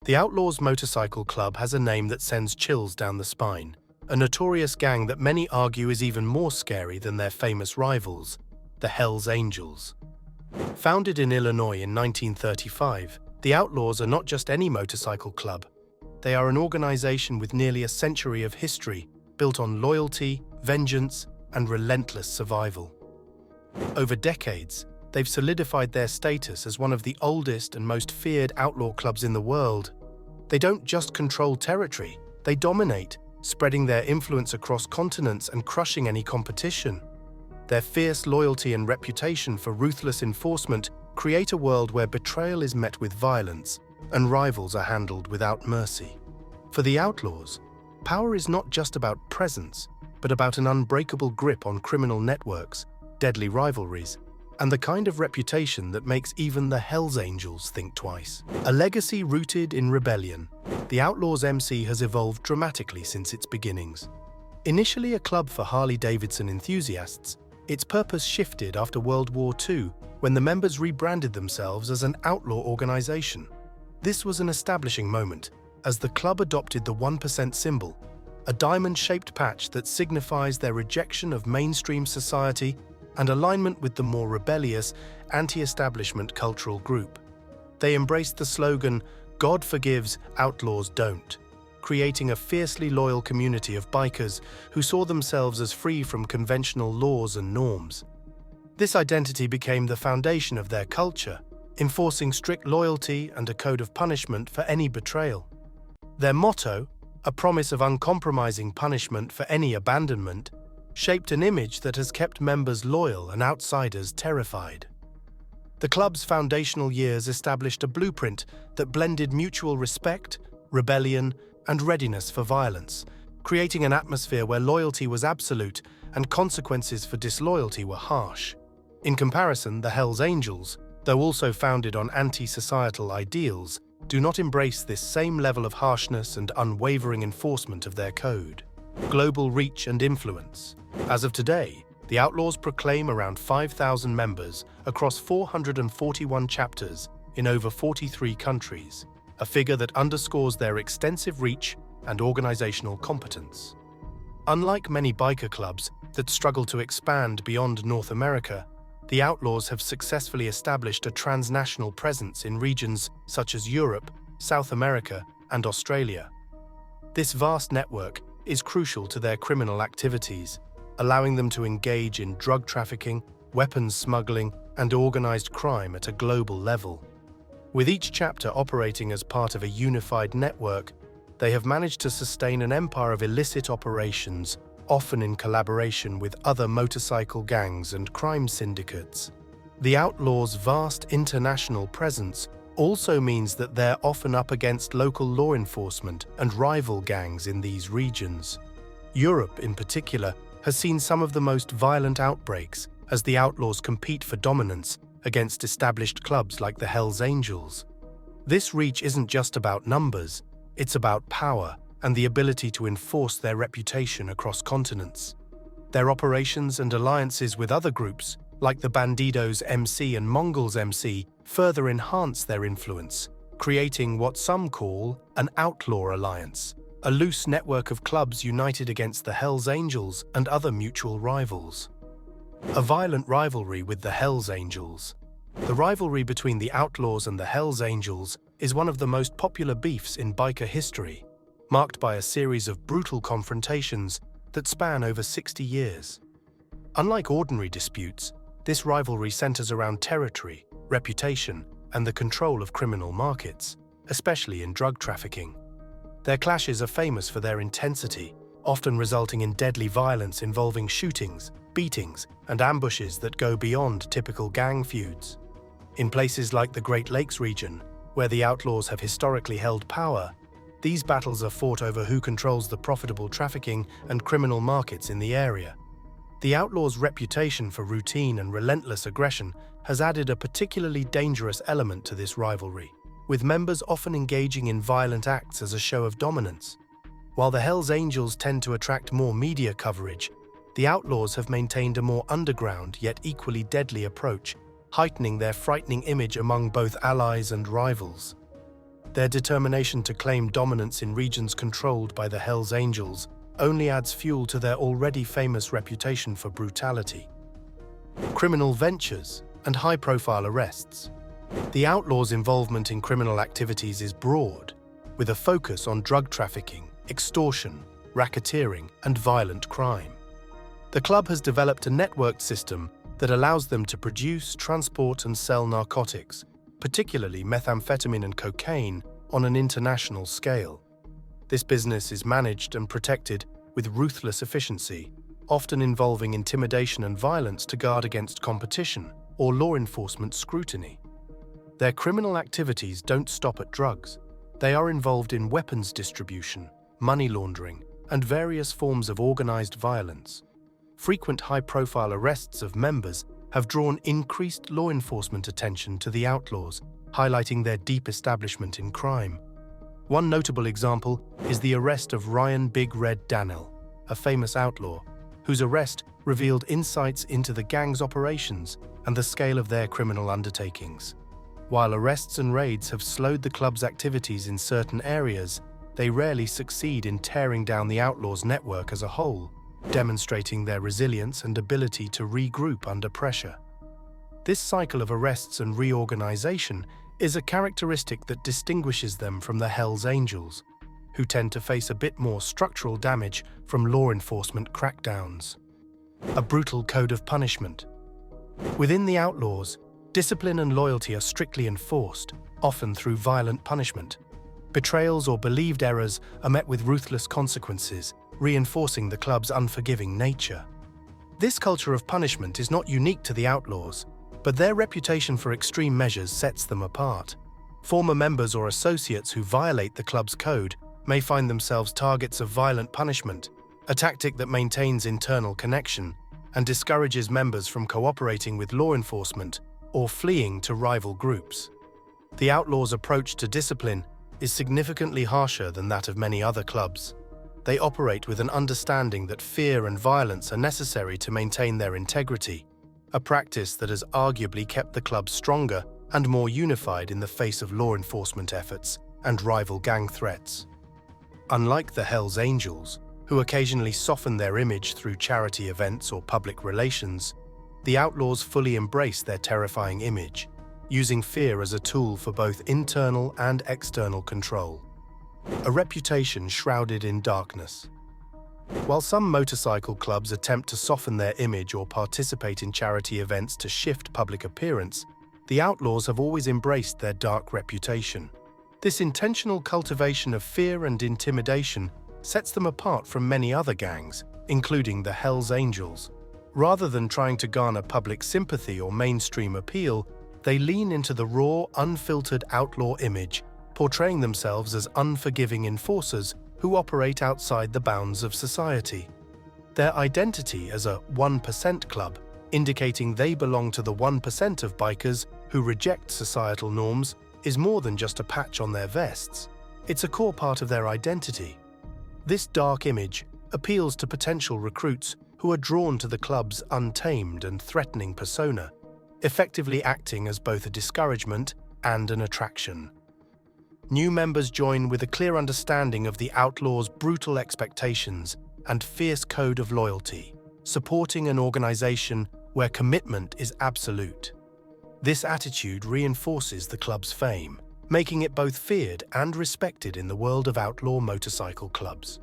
The Outlaws Motorcycle Club has a name that sends chills down the spine, a notorious gang that many argue is even more scary than their famous rivals, the Hells Angels. Founded in Illinois in 1935, the Outlaws are not just any motorcycle club. They are an organization with nearly a century of history, built on loyalty, vengeance, and relentless survival. Over decades, they've solidified their status as one of the oldest and most feared outlaw clubs in the world. They don't just control territory, they dominate, spreading their influence across continents and crushing any competition. Their fierce loyalty and reputation for ruthless enforcement create a world where betrayal is met with violence and rivals are handled without mercy. For the Outlaws, power is not just about presence, but about an unbreakable grip on criminal networks, deadly rivalries, and the kind of reputation that makes even the Hells Angels think twice. A legacy rooted in rebellion, the Outlaws MC has evolved dramatically since its beginnings. Initially a club for Harley-Davidson enthusiasts, its purpose shifted after World War II when the members rebranded themselves as an outlaw organization. This was an establishing moment, as the club adopted the 1% symbol, a diamond-shaped patch that signifies their rejection of mainstream society and alignment with the more rebellious, anti-establishment cultural group. They embraced the slogan, "God forgives, outlaws don't," creating a fiercely loyal community of bikers who saw themselves as free from conventional laws and norms. This identity became the foundation of their culture, enforcing strict loyalty and a code of punishment for any betrayal. Their motto, a promise of uncompromising punishment for any abandonment, shaped an image that has kept members loyal and outsiders terrified. The club's foundational years established a blueprint that blended mutual respect, rebellion, and readiness for violence, creating an atmosphere where loyalty was absolute and consequences for disloyalty were harsh. In comparison, the Hells Angels, though also founded on anti-societal ideals, do not embrace this same level of harshness and unwavering enforcement of their code. Global reach and influence. As of today, the Outlaws proclaim around 5,000 members across 441 chapters in over 43 countries, a figure that underscores their extensive reach and organizational competence. Unlike many biker clubs that struggle to expand beyond North America, the Outlaws have successfully established a transnational presence in regions such as Europe, South America, and Australia. This vast network is crucial to their criminal activities, allowing them to engage in drug trafficking, weapons smuggling, and organized crime at a global level. With each chapter operating as part of a unified network, they have managed to sustain an empire of illicit operations, often in collaboration with other motorcycle gangs and crime syndicates. The Outlaws' vast international presence also means that they're often up against local law enforcement and rival gangs in these regions. Europe, in particular, has seen some of the most violent outbreaks as the Outlaws compete for dominance against established clubs like the Hells Angels. This reach isn't just about numbers, it's about power and the ability to enforce their reputation across continents. Their operations and alliances with other groups, like the Bandidos MC and Mongols MC, further enhance their influence, creating what some call an outlaw alliance, a loose network of clubs united against the Hells Angels and other mutual rivals. A violent rivalry with the Hells Angels. The rivalry between the Outlaws and the Hells Angels is one of the most popular beefs in biker history, marked by a series of brutal confrontations that span over 60 years. Unlike ordinary disputes, this rivalry centers around territory, reputation, and the control of criminal markets, especially in drug trafficking. Their clashes are famous for their intensity, often resulting in deadly violence involving shootings, beatings, and ambushes that go beyond typical gang feuds. In places like the Great Lakes region, where the Outlaws have historically held power, these battles are fought over who controls the profitable trafficking and criminal markets in the area. The Outlaws' reputation for routine and relentless aggression has added a particularly dangerous element to this rivalry, with members often engaging in violent acts as a show of dominance. While the Hells Angels tend to attract more media coverage, the Outlaws have maintained a more underground yet equally deadly approach, heightening their frightening image among both allies and rivals. Their determination to claim dominance in regions controlled by the Hells Angels only adds fuel to their already famous reputation for brutality. Criminal ventures and high-profile arrests. The Outlaws' involvement in criminal activities is broad, with a focus on drug trafficking, extortion, racketeering, and violent crime. The club has developed a networked system that allows them to produce, transport, and sell narcotics, particularly methamphetamine and cocaine, on an international scale. This business is managed and protected with ruthless efficiency, often involving intimidation and violence to guard against competition or law enforcement scrutiny. Their criminal activities don't stop at drugs. They are involved in weapons distribution, money laundering, and various forms of organized violence. Frequent high-profile arrests of members have drawn increased law enforcement attention to the Outlaws, highlighting their deep establishment in crime. One notable example is the arrest of Ryan Big Red Dannell, a famous outlaw, whose arrest revealed insights into the gang's operations and the scale of their criminal undertakings. While arrests and raids have slowed the club's activities in certain areas, they rarely succeed in tearing down the Outlaws' network as a whole, demonstrating their resilience and ability to regroup under pressure. This cycle of arrests and reorganization is a characteristic that distinguishes them from the Hells Angels, who tend to face a bit more structural damage from law enforcement crackdowns. A brutal code of punishment. Within the Outlaws, discipline and loyalty are strictly enforced, often through violent punishment. Betrayals or believed errors are met with ruthless consequences, reinforcing the club's unforgiving nature. This culture of punishment is not unique to the Outlaws, but their reputation for extreme measures sets them apart. Former members or associates who violate the club's code may find themselves targets of violent punishment, a tactic that maintains internal connection and discourages members from cooperating with law enforcement or fleeing to rival groups. The Outlaws' approach to discipline is significantly harsher than that of many other clubs. They operate with an understanding that fear and violence are necessary to maintain their integrity, a practice that has arguably kept the club stronger and more unified in the face of law enforcement efforts and rival gang threats. Unlike the Hells Angels, who occasionally soften their image through charity events or public relations, the Outlaws fully embrace their terrifying image, using fear as a tool for both internal and external control. A reputation shrouded in darkness. While some motorcycle clubs attempt to soften their image or participate in charity events to shift public appearance, the Outlaws have always embraced their dark reputation. This intentional cultivation of fear and intimidation sets them apart from many other gangs, including the Hells Angels. Rather than trying to garner public sympathy or mainstream appeal, they lean into the raw, unfiltered outlaw image, portraying themselves as unforgiving enforcers who operate outside the bounds of society. Their identity as a 1% club, indicating they belong to the 1% of bikers who reject societal norms, is more than just a patch on their vests. It's a core part of their identity. This dark image appeals to potential recruits who are drawn to the club's untamed and threatening persona, effectively acting as both a discouragement and an attraction. New members join with a clear understanding of the Outlaws' brutal expectations and fierce code of loyalty, supporting an organization where commitment is absolute. This attitude reinforces the club's fame, making it both feared and respected in the world of outlaw motorcycle clubs.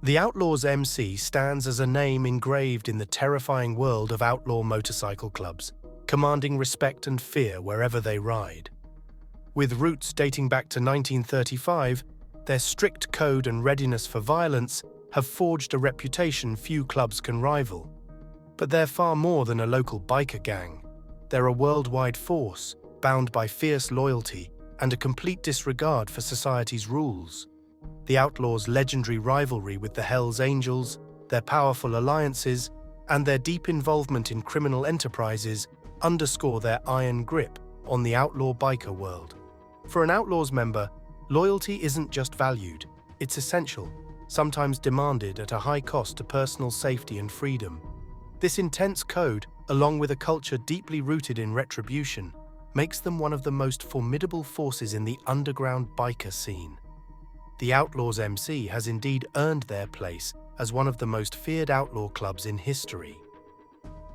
The Outlaws MC stands as a name engraved in the terrifying world of outlaw motorcycle clubs, commanding respect and fear wherever they ride. With roots dating back to 1935, their strict code and readiness for violence have forged a reputation few clubs can rival. But they're far more than a local biker gang. They're a worldwide force, bound by fierce loyalty and a complete disregard for society's rules. The Outlaws' legendary rivalry with the Hells Angels, their powerful alliances, and their deep involvement in criminal enterprises underscore their iron grip on the outlaw biker world. For an Outlaws member, loyalty isn't just valued, it's essential, sometimes demanded at a high cost to personal safety and freedom. This intense code, along with a culture deeply rooted in retribution, makes them one of the most formidable forces in the underground biker scene. The Outlaws MC has indeed earned their place as one of the most feared outlaw clubs in history.